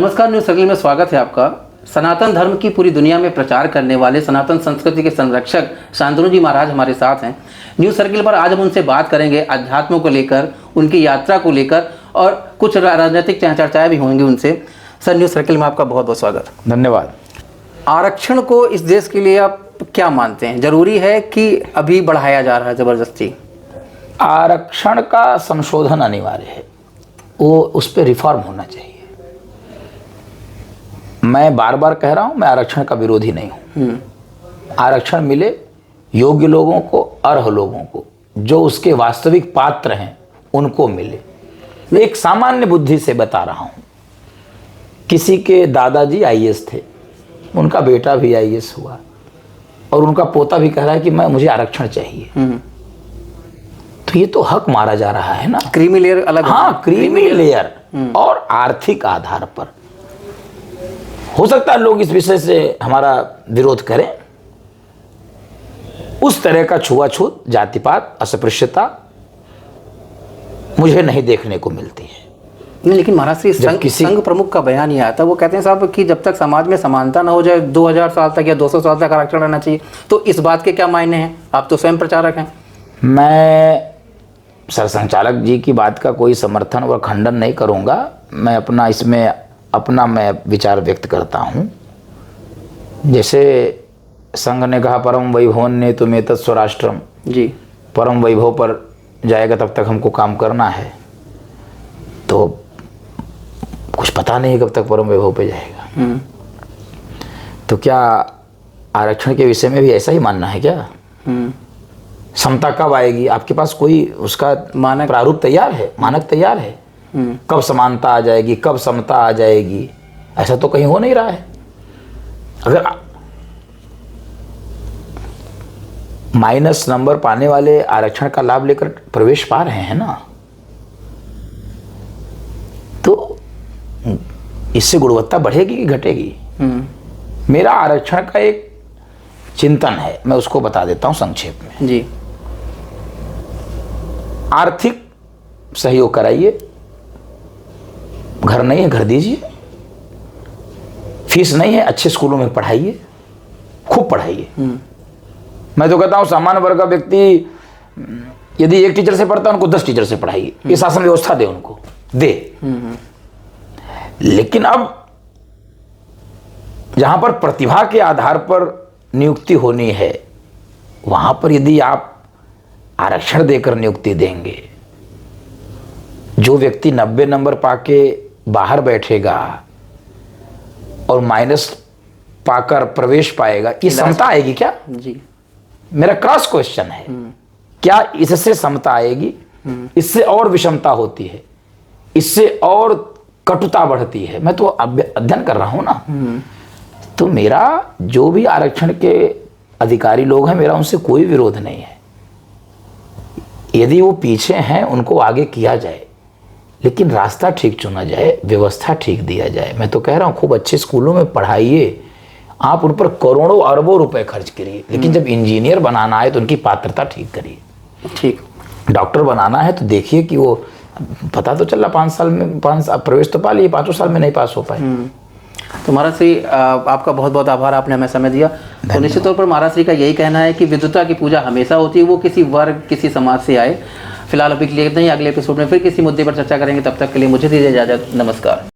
नमस्कार, news circle में स्वागत है आपका। सनातन धर्म की पूरी दुनिया में प्रचार करने वाले सनातन संस्कृति के संरक्षक शांतनु जी महाराज हमारे साथ हैं। न्यूज सर्किल पर आज हम उनसे बात करेंगे अध्यात्म को लेकर, उनकी यात्रा को लेकर और कुछ राजनीतिक चर्चाएं भी होंगी उनसे। सर, न्यूज सर्किल में आपका बहुत बहुत स्वागत। धन्यवाद। आरक्षण को इस देश के लिए आप क्या मानते हैं? जरूरी है कि अभी बढ़ाया जा रहा है जबरदस्ती? आरक्षण का संशोधन अनिवार्य है, वो उस पर रिफॉर्म होना चाहिए। मैं बार बार कह रहा हूं, मैं आरक्षण का विरोधी नहीं हूं। आरक्षण मिले योग्य लोगों को, अर्ह लोगों को, जो उसके वास्तविक पात्र हैं उनको मिले। मैं एक सामान्य बुद्धि से बता रहा हूं। किसी के दादाजी आईएएस थे, उनका बेटा भी आईएएस हुआ और उनका पोता भी कह रहा है कि मुझे आरक्षण चाहिए। तो ये तो हक मारा जा रहा है ना। क्रीमी लेयर अलग। हाँ, क्रीमी लेयर और आर्थिक आधार पर। हो सकता है लोग इस विषय से हमारा विरोध करें। उस तरह का छुआछूत, जातिपात, अस्पृश्यता मुझे नहीं देखने को मिलती है। नहीं, लेकिन महाराज श्री संघ प्रमुख का बयान ही आया था। वो कहते हैं साहब कि जब तक समाज में समानता ना हो जाए, 2000 साल तक या 200 साल तक आरक्षण रहना चाहिए। तो इस बात के क्या मायने हैं? आप तो स्वयं प्रचारक हैं। मैं सरसंघचालक जी की बात का कोई समर्थन और खंडन नहीं करूंगा। मैं अपना विचार व्यक्त करता हूं। जैसे संघ ने कहा परम वैभवन ने तुम्हें तत्स्वराष्ट्रम जी, परम वैभव पर जाएगा तब तक हमको काम करना है। तो कुछ पता नहीं कब तक परम वैभव पे जाएगा। तो क्या आरक्षण के विषय में भी ऐसा ही मानना है क्या? समता कब आएगी? आपके पास कोई उसका मानक प्रारूप तैयार है, मानक तैयार है? कब समानता आ जाएगी, कब समता आ जाएगी? ऐसा तो कहीं हो नहीं रहा है। अगर माइनस नंबर पाने वाले आरक्षण का लाभ लेकर प्रवेश पा रहे हैं ना, तो इससे गुणवत्ता बढ़ेगी कि घटेगी? मेरा आरक्षण का एक चिंतन है, मैं उसको बता देता हूं संक्षेप में जी। आर्थिक सहयोग कराइए। घर नहीं है, घर दीजिए। फीस नहीं है, अच्छे स्कूलों में पढ़ाइए, खूब पढ़ाइए। मैं तो कहता हूं सामान्य वर्ग का व्यक्ति यदि एक टीचर से पढ़ता है, उनको 10 टीचर से पढ़ाइए। ये शासन व्यवस्था दे, उनको दे। लेकिन अब जहां पर प्रतिभा के आधार पर नियुक्ति होनी है, वहां पर यदि आप आरक्षण देकर नियुक्ति देंगे, जो व्यक्ति 90 नंबर पाके बाहर बैठेगा और माइनस पाकर प्रवेश पाएगा, ये समता आएगी क्या? जी, मेरा क्रॉस क्वेश्चन है। क्या इससे समता आएगी? इससे और विषमता होती है, इससे और कटुता बढ़ती है। मैं तो अध्ययन कर रहा हूं ना। तो मेरा जो भी आरक्षण के अधिकारी लोग हैं, मेरा उनसे कोई विरोध नहीं है। यदि वो पीछे हैं, उनको आगे किया जाए, लेकिन रास्ता ठीक चुना जाए, व्यवस्था ठीक दिया जाए। मैं तो कह रहा हूं खूब अच्छे स्कूलों में पढ़ाइए, आप उन पर करोड़ों अरबों रुपए खर्च करिए, लेकिन जब इंजीनियर बनाना है तो उनकी पात्रता ठीक करिए। ठीक, डॉक्टर बनाना है तो देखिए कि वो, पता तो चला 5 साल में 5 साल प्रवेश तो पा लिए, 5 साल में नहीं पास हो पाए। तो महाराज श्री आपका बहुत बहुत आभार, आपने हमें समय दिया। तो निश्चित तौर पर महाराज श्री का यही कहना है कि विद्वता की पूजा हमेशा होती है, वो किसी वर्ग, किसी समाज से आए। फिलहाल अभी के लिए इतना ही। अगले एपिसोड में फिर किसी मुद्दे पर चर्चा करेंगे। तब तक के लिए मुझे दीजिए इजाजत। नमस्कार।